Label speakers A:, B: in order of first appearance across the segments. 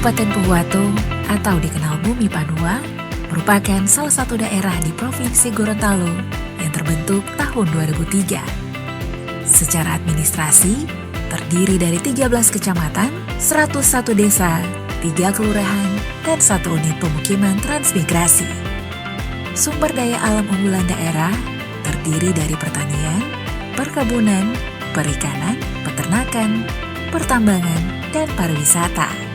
A: Kabupaten Pohuwato atau dikenal Bumi Panua merupakan salah satu daerah di Provinsi Gorontalo yang terbentuk tahun 2003. Secara administrasi, terdiri dari 13 kecamatan, 101 desa, 3 kelurahan, dan 1 unit pemukiman transmigrasi. Sumber daya alam unggulan daerah terdiri dari pertanian, perkebunan, perikanan, peternakan, pertambangan, dan pariwisata.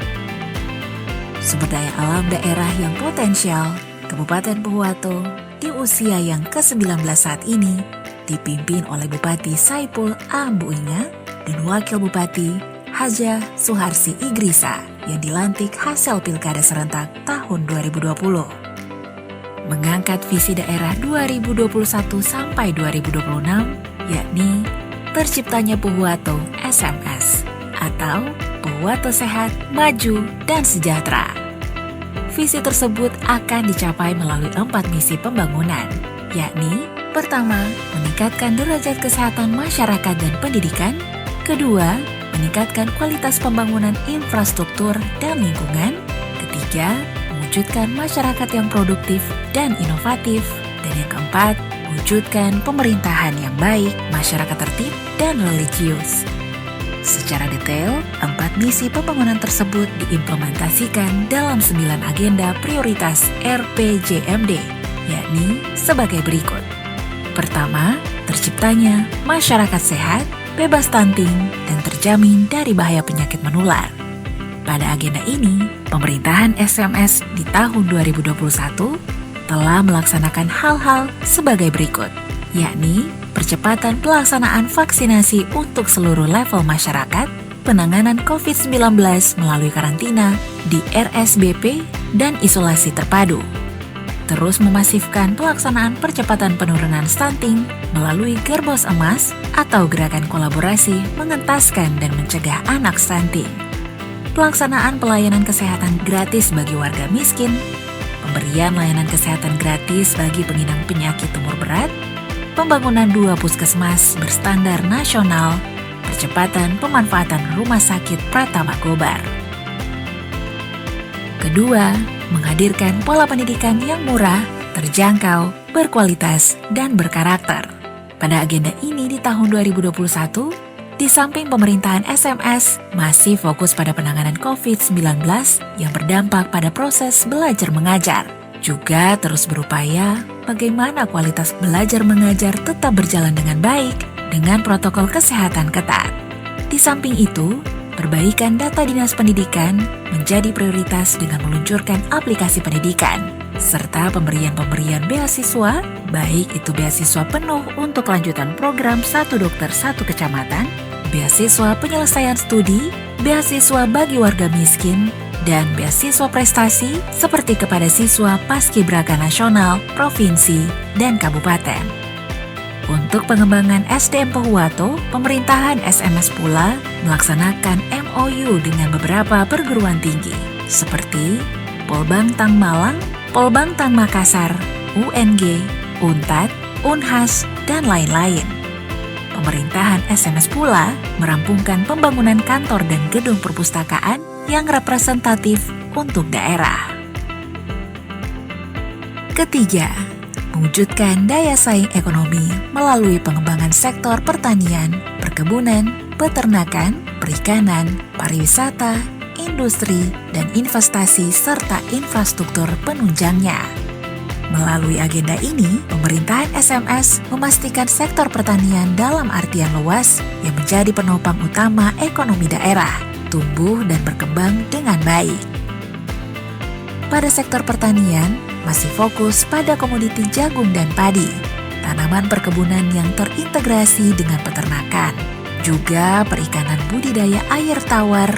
A: Sumber daya alam daerah yang potensial, Kabupaten Pohuwato di usia yang ke-19 saat ini dipimpin oleh Bupati Saipul Ambuinga dan Wakil Bupati Haja Suharsi Igrisa yang dilantik hasil Pilkada serentak tahun 2020. Mengangkat visi daerah 2021 sampai 2026, yakni terciptanya Pohuwato SMS atau Pohuwato Sehat, Maju, dan Sejahtera. Visi tersebut akan dicapai melalui 4 misi pembangunan, yakni pertama, meningkatkan derajat kesehatan masyarakat dan pendidikan. Kedua, meningkatkan kualitas pembangunan infrastruktur dan lingkungan. Ketiga, mewujudkan masyarakat yang produktif dan inovatif. Dan yang keempat, wujudkan pemerintahan yang baik, masyarakat tertib, dan religius. Secara detail, 4 misi pembangunan tersebut diimplementasikan dalam 9 agenda prioritas RPJMD, yakni sebagai berikut. Pertama, terciptanya masyarakat sehat, bebas stunting, dan terjamin dari bahaya penyakit menular. Pada agenda ini, pemerintahan SMS di tahun 2021 telah melaksanakan hal-hal sebagai berikut, yakni percepatan pelaksanaan vaksinasi untuk seluruh level masyarakat, penanganan COVID-19 melalui karantina di RSBP dan isolasi terpadu, terus memasifkan pelaksanaan percepatan penurunan stunting melalui Gerbos Emas atau gerakan kolaborasi mengentaskan dan mencegah anak stunting, pelaksanaan pelayanan kesehatan gratis bagi warga miskin, pemberian layanan kesehatan gratis bagi pengidap penyakit tumor berat, pembangunan 2 puskesmas berstandar nasional, percepatan pemanfaatan rumah sakit Pratama Gobar. Kedua, menghadirkan pola pendidikan yang murah, terjangkau, berkualitas, dan berkarakter. Pada agenda ini di tahun 2021, di samping pemerintahan SMS masih fokus pada penanganan COVID-19 yang berdampak pada proses belajar mengajar. Juga terus berupaya bagaimana kualitas belajar mengajar tetap berjalan dengan baik dengan protokol kesehatan ketat. Di samping itu, perbaikan data dinas pendidikan menjadi prioritas dengan meluncurkan aplikasi pendidikan, serta pemberian beasiswa, baik itu beasiswa penuh untuk lanjutan program 1 dokter 1 kecamatan, beasiswa penyelesaian studi, beasiswa bagi warga miskin, dan beasiswa prestasi seperti kepada siswa Paskibraka Nasional, Provinsi, dan Kabupaten. Untuk pengembangan SDM Pohuwato, pemerintahan SMS pula melaksanakan MOU dengan beberapa perguruan tinggi, seperti Polbangtang Malang, Polbangtang Makassar, UNG, UNTAD, UNHAS, dan lain-lain. Pemerintahan SMS pula merampungkan pembangunan kantor dan gedung perpustakaan yang representatif untuk daerah. Ketiga, mewujudkan daya saing ekonomi melalui pengembangan sektor pertanian, perkebunan, peternakan, perikanan, pariwisata, industri, dan investasi serta infrastruktur penunjangnya. Melalui agenda ini, pemerintahan SMS memastikan sektor pertanian dalam artian luas yang menjadi penopang utama ekonomi daerah tumbuh dan berkembang dengan baik. Pada sektor pertanian, masih fokus pada komoditi jagung dan padi, tanaman perkebunan yang terintegrasi dengan peternakan, juga perikanan budidaya air tawar.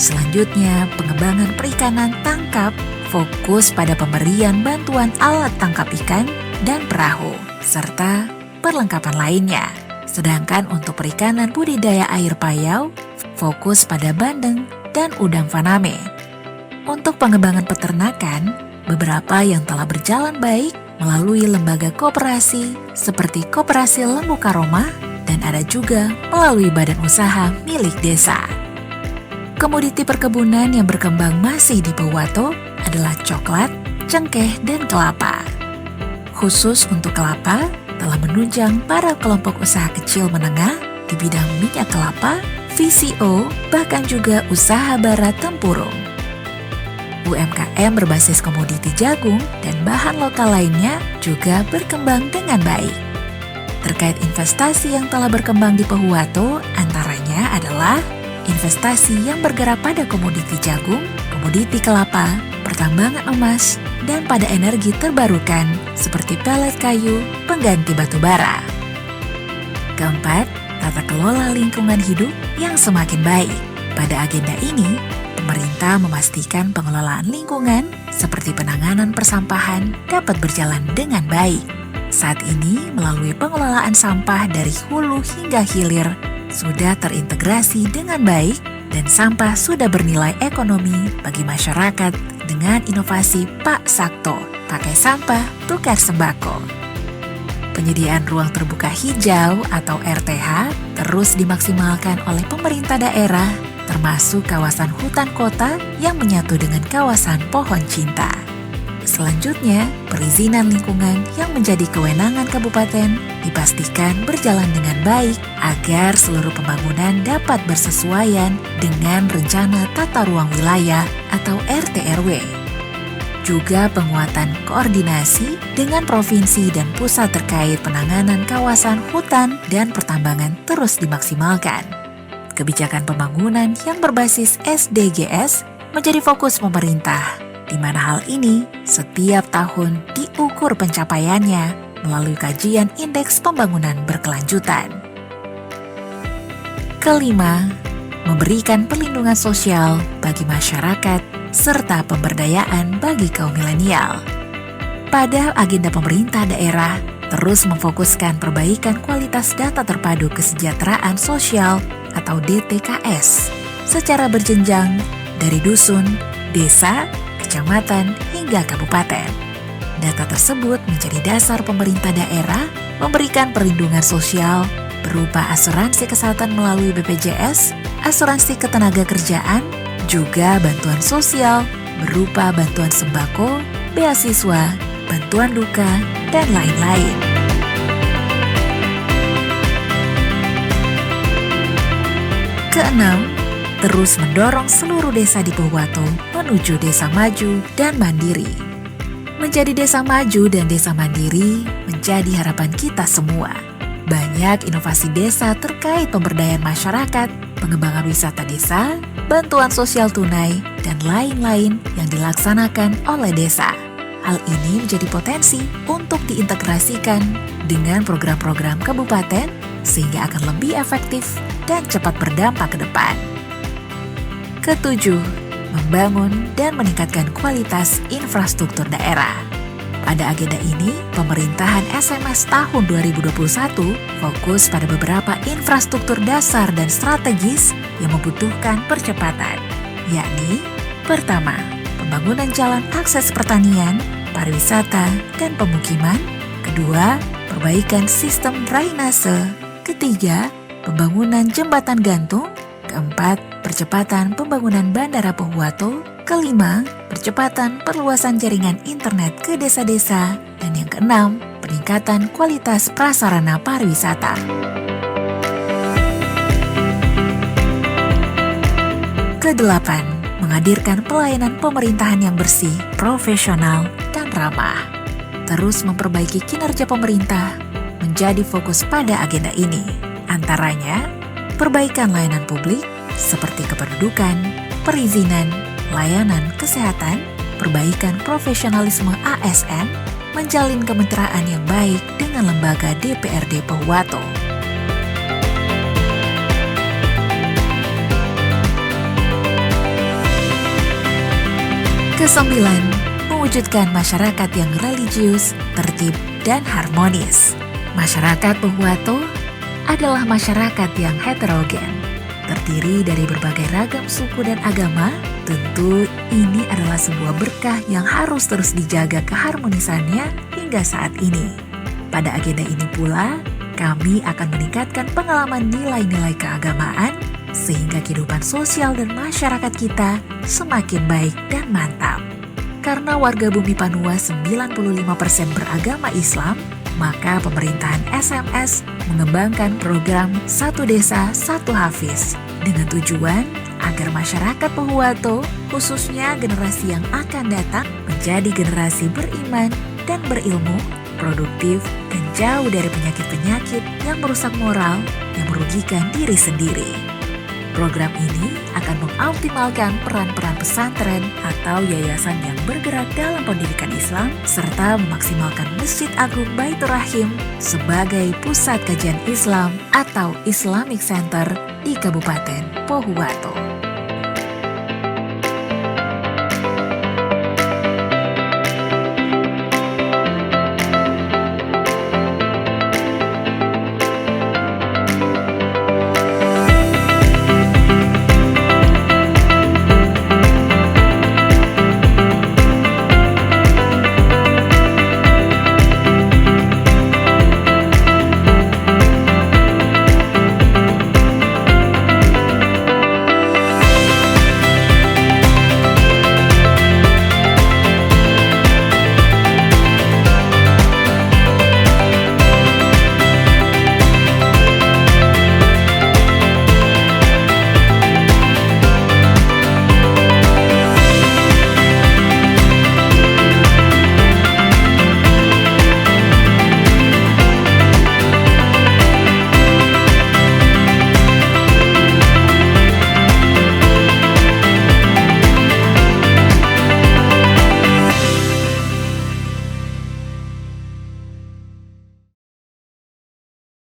A: Selanjutnya, pengembangan perikanan tangkap, fokus pada pemberian bantuan alat tangkap ikan dan perahu, serta perlengkapan lainnya. Sedangkan untuk perikanan budidaya air payau, fokus pada bandeng dan udang faname. Untuk pengembangan peternakan, beberapa yang telah berjalan baik melalui lembaga koperasi seperti Koperasi Lembu Karoma dan ada juga melalui badan usaha milik desa. Komoditi perkebunan yang berkembang masih di Pohuwato adalah coklat, cengkeh, dan kelapa. Khusus untuk kelapa, telah menunjang para kelompok usaha kecil menengah di bidang minyak kelapa, VCO, bahkan juga usaha bara tempurung. UMKM berbasis komoditi jagung dan bahan lokal lainnya juga berkembang dengan baik. Terkait investasi yang telah berkembang di Pohuwato, antaranya adalah investasi yang bergerak pada komoditi jagung, komoditi kelapa, pertambangan emas, dan pada energi terbarukan seperti pelet kayu, pengganti batu bara. Keempat, tata kelola lingkungan hidup yang semakin baik. Pada agenda ini, pemerintah memastikan pengelolaan lingkungan seperti penanganan persampahan dapat berjalan dengan baik. Saat ini, melalui pengelolaan sampah dari hulu hingga hilir, sudah terintegrasi dengan baik dan sampah sudah bernilai ekonomi bagi masyarakat dengan inovasi Pak Sakto, pakai sampah, tukar sembako. Penyediaan ruang terbuka hijau atau RTH terus dimaksimalkan oleh pemerintah daerah, termasuk kawasan hutan kota yang menyatu dengan kawasan pohon cinta. Selanjutnya, perizinan lingkungan yang menjadi kewenangan kabupaten dipastikan berjalan dengan baik agar seluruh pembangunan dapat bersesuaian dengan rencana tata ruang wilayah atau RT/RW. Juga penguatan koordinasi dengan provinsi dan pusat terkait penanganan kawasan hutan dan pertambangan terus dimaksimalkan. Kebijakan pembangunan yang berbasis SDGs menjadi fokus pemerintah, di mana hal ini setiap tahun diukur pencapaiannya melalui kajian indeks pembangunan berkelanjutan. Kelima, memberikan perlindungan sosial bagi masyarakat serta pemberdayaan bagi kaum milenial. Pada agenda pemerintah daerah, terus memfokuskan perbaikan kualitas data terpadu kesejahteraan sosial atau DTKS secara berjenjang dari dusun, desa, kecamatan, hingga kabupaten. Data tersebut menjadi dasar pemerintah daerah memberikan perlindungan sosial berupa asuransi kesehatan melalui BPJS, asuransi ketenagakerjaan, juga bantuan sosial berupa bantuan sembako, beasiswa, bantuan duka, dan lain-lain. Keenam, terus mendorong seluruh desa di Pohuwato menuju desa maju dan mandiri. Menjadi desa maju dan desa mandiri menjadi harapan kita semua. Banyak inovasi desa terkait pemberdayaan masyarakat, pengembangan wisata desa, bantuan sosial tunai, dan lain-lain yang dilaksanakan oleh desa. Hal ini menjadi potensi untuk diintegrasikan dengan program-program kabupaten sehingga akan lebih efektif dan cepat berdampak ke depan. Ketujuh, membangun dan meningkatkan kualitas infrastruktur daerah. Pada agenda ini, pemerintahan SMS tahun 2021 fokus pada beberapa infrastruktur dasar dan strategis yang membutuhkan percepatan, yakni pertama, pembangunan jalan akses pertanian, pariwisata, dan pemukiman. Kedua, perbaikan sistem drainase. Ketiga, pembangunan jembatan gantung. Keempat, percepatan pembangunan Bandara Pohuwato. Kelima, percepatan perluasan jaringan internet ke desa-desa. Dan yang keenam, peningkatan kualitas prasarana pariwisata. Kedelapan, menghadirkan pelayanan pemerintahan yang bersih, profesional, dan ramah. Terus memperbaiki kinerja pemerintah menjadi fokus pada agenda ini. Antaranya, perbaikan layanan publik seperti kependudukan, perizinan, layanan kesehatan, perbaikan profesionalisme ASN, menjalin kemitraan yang baik dengan lembaga DPRD Pohuwato. Kesembilan, mewujudkan masyarakat yang religius, tertib, dan harmonis. Masyarakat Pohuwato adalah masyarakat yang heterogen, terdiri dari berbagai ragam suku dan agama. Tentu ini adalah sebuah berkah yang harus terus dijaga keharmonisannya hingga saat ini. Pada agenda ini pula, kami akan meningkatkan pengalaman nilai-nilai keagamaan sehingga kehidupan sosial dan masyarakat kita semakin baik dan mantap. Karena warga bumi Panua 95% beragama Islam, maka pemerintahan SMS mengembangkan program Satu Desa Satu Hafiz dengan tujuan agar masyarakat Pohuwato, khususnya generasi yang akan datang, menjadi generasi beriman dan berilmu, produktif, dan jauh dari penyakit-penyakit yang merusak moral yang merugikan diri sendiri. Program ini akan mengoptimalkan peran-peran pesantren atau yayasan yang bergerak dalam pendidikan Islam serta memaksimalkan Masjid Agung Baitur Rahim sebagai pusat kajian Islam atau Islamic Center di Kabupaten Pohuwato.